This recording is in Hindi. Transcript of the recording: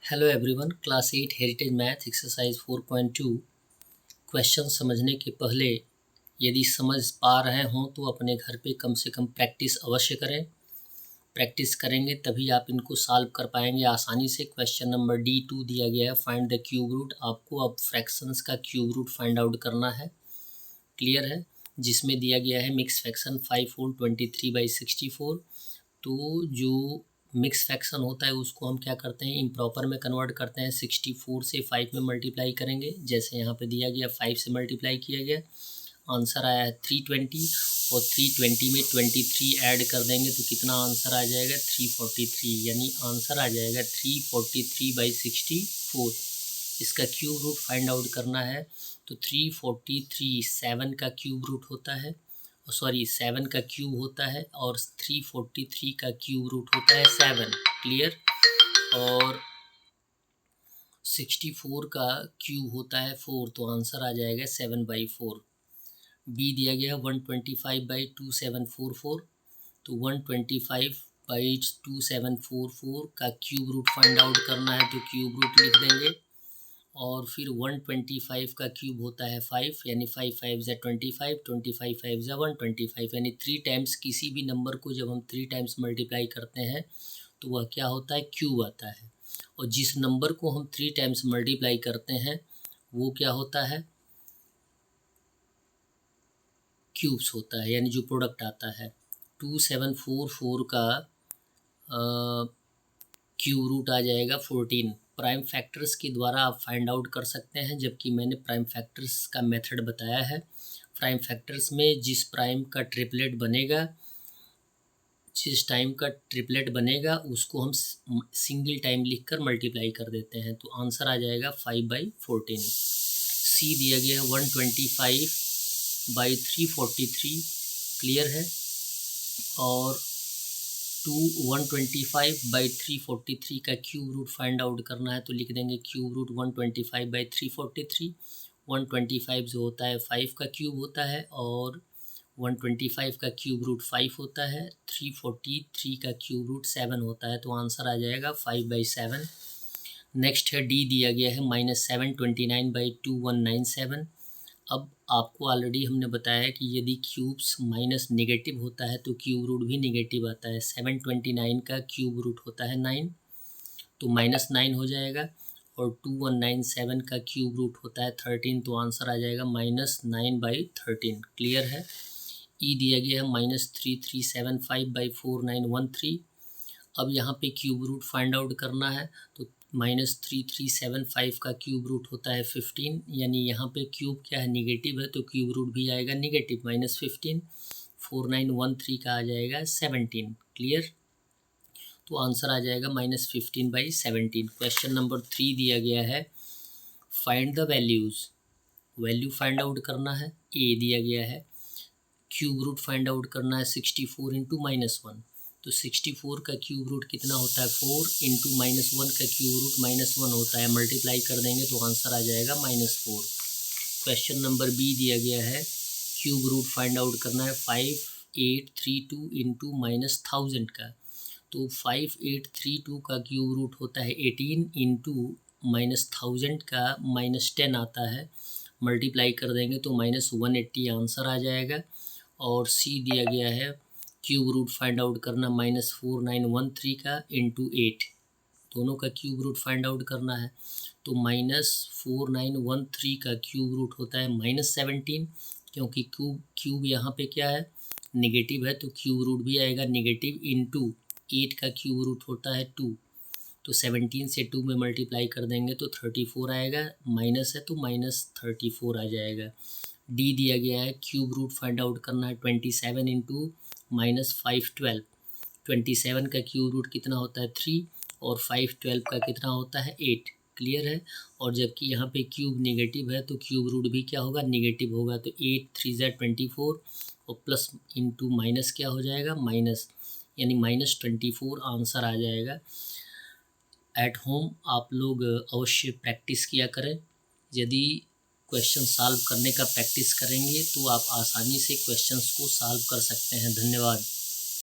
Hello everyone, class 8 heritage math exercise 4.2 question समझने के पहले यदि समझ पा रहे हों तो अपने घर पे कम से कम प्रैक्टिस अवश्य करें। प्रैक्टिस करेंगे तभी आप इनको सॉल्व कर पाएंगे आसानी से। क्वेश्चन नंबर D2 दिया गया है, फाइंड द क्यूब रूट। आपको अब फ्रैक्शंस का क्यूब रूट फाइंड आउट करना है। क्लियर है? जिसमें दिया गया है मिक्स फ्रैक्शन 5 होल 23/64। तो जो मिक्स फ्रैक्शन होता है उसको हम क्या करते हैं, इम्प्रॉपर में कन्वर्ट करते हैं। 64 से 5 में मल्टीप्लाई करेंगे, जैसे यहाँ पे दिया गया 5 से मल्टीप्लाई किया गया, आंसर आया है 320 और 320 में 23 ऐड कर देंगे तो कितना आंसर आ जाएगा 343, यानी आंसर आ जाएगा 343/64। इसका क्यूब रूट फाइंड आउट करना है तो 343 7 का क्यूब रूट होता है, 7 का क्यूब होता है और 343 का क्यूब रूट होता है 7। क्लियर? और 64 का क्यूब होता है 4, तो आंसर आ जाएगा 7/4। बी दिया गया 125/2744, तो 125/2744 का क्यूब रूट फाइंड आउट करना है तो क्यूब रूट लिख देंगे। और फिर 125 का क्यूब होता है 5, यानी 5 5 ज़ा 25, 25 5 ज़ा 125, यानी 3 टाइम्स किसी भी नंबर को जब हम 3 टाइम्स मल्टीप्लाई करते हैं तो वह क्या होता है, क्यूब आता है। और जिस नंबर को हम 3 टाइम्स मल्टीप्लाई करते हैं वो क्या होता है, क्यूब्स होता है, यानी जो प्रोडक्ट आता है। 2744 का क्यूब रूट आ जाएगा 14। प्राइम फैक्टर्स के द्वारा आप फाइंड आउट कर सकते हैं, जबकि मैंने प्राइम फैक्टर्स का मेथड बताया है। प्राइम फैक्टर्स में जिस प्राइम का ट्रिपलेट बनेगा, जिस टाइम का ट्रिपलेट बनेगा उसको हम सिंगल टाइम लिखकर मल्टीप्लाई कर देते हैं, तो आंसर आ जाएगा 5/14। सी दिया गया है 125/343। क्लियर है? और 125/343 का क्यूब रूट फाइंड आउट करना है तो लिख देंगे क्यूब रूट 125/343। 125 जो होता है 5 का क्यूब होता है और 125 का क्यूब रूट 5 होता है। 343 का क्यूब रूट 7 होता है, तो आंसर आ जाएगा 5/7। नेक्स्ट है डी दिया गया है -729/2197। अब आपको ऑलरेडी हमने बताया कि यदि क्यूब्स माइनस नेगेटिव होता है तो क्यूब रूट भी नेगेटिव आता है। 729 का क्यूब रूट होता है 9, तो -9 हो जाएगा। और 2197 का क्यूब रूट होता है 13, तो आंसर आ जाएगा -9/13। क्लियर है? ई दिया गया है -3375/4913। अब यहाँ पे क्यूब रूट फाइंड आउट करना है तो -3375 का क्यूब रूट होता है 15, यानी यहाँ पे क्यूब क्या है, नेगेटिव है, तो क्यूब रूट भी आएगा नेगेटिव -15। 4913 का आ जाएगा 17। क्लियर? तो आंसर आ जाएगा -15/17। क्वेश्चन नंबर 3 दिया गया है, find the values. Value find out करना है। ए दिया गया है, क्यूब रूट फाइंड आउट करना है 64 × -1, तो 64 का क्यूब रूट कितना होता है 4 × -1 का क्यूब रूट -1 होता है, मल्टीप्लाई कर देंगे तो आंसर आ जाएगा -4। क्वेश्चन नंबर बी दिया गया है, क्यूब रूट फाइंड आउट करना है 5832 × -1000 का, तो 5832 का क्यूब रूट होता है 18 × -1000 का -10 आता है, मल्टीप्लाई कर देंगे तो -180 आंसर आ जाएगा। और सी दिया गया है, क्यूब रूट फाइंड आउट करना -4913 का × 8, दोनों का क्यूब रूट फाइंड आउट करना है, तो -4913 का क्यूब रूट होता है -17, क्योंकि क्यूब यहाँ पे क्या है, नेगेटिव है, तो क्यूब रूट भी आएगा नेगेटिव। × 8 का क्यूब रूट होता है 2, तो 17 से 2 में मल्टीप्लाई कर देंगे तो 34 आएगा, माइनस है तो -34 आ जाएगा। डी दिया गया है, क्यूब रूट फाइंड आउट करना है 27 × -512। 27 का क्यूब रूट कितना होता है 3 और 512 का कितना होता है 8। क्लियर है? और जबकि यहाँ पे क्यूब नेगेटिव है तो क्यूब रूट भी क्या होगा, नेगेटिव होगा, तो 8 3 ज़ा 24 और प्लस इंटू माइनस क्या हो जाएगा, माइनस, यानी -24 आंसर आ जाएगा। एट होम आप लोग अवश्य प्रैक्टिस किया करें। यदि क्वेश्चन सॉल्व करने का प्रैक्टिस करेंगे तो आप आसानी से क्वेश्चंस को सॉल्व कर सकते हैं। धन्यवाद।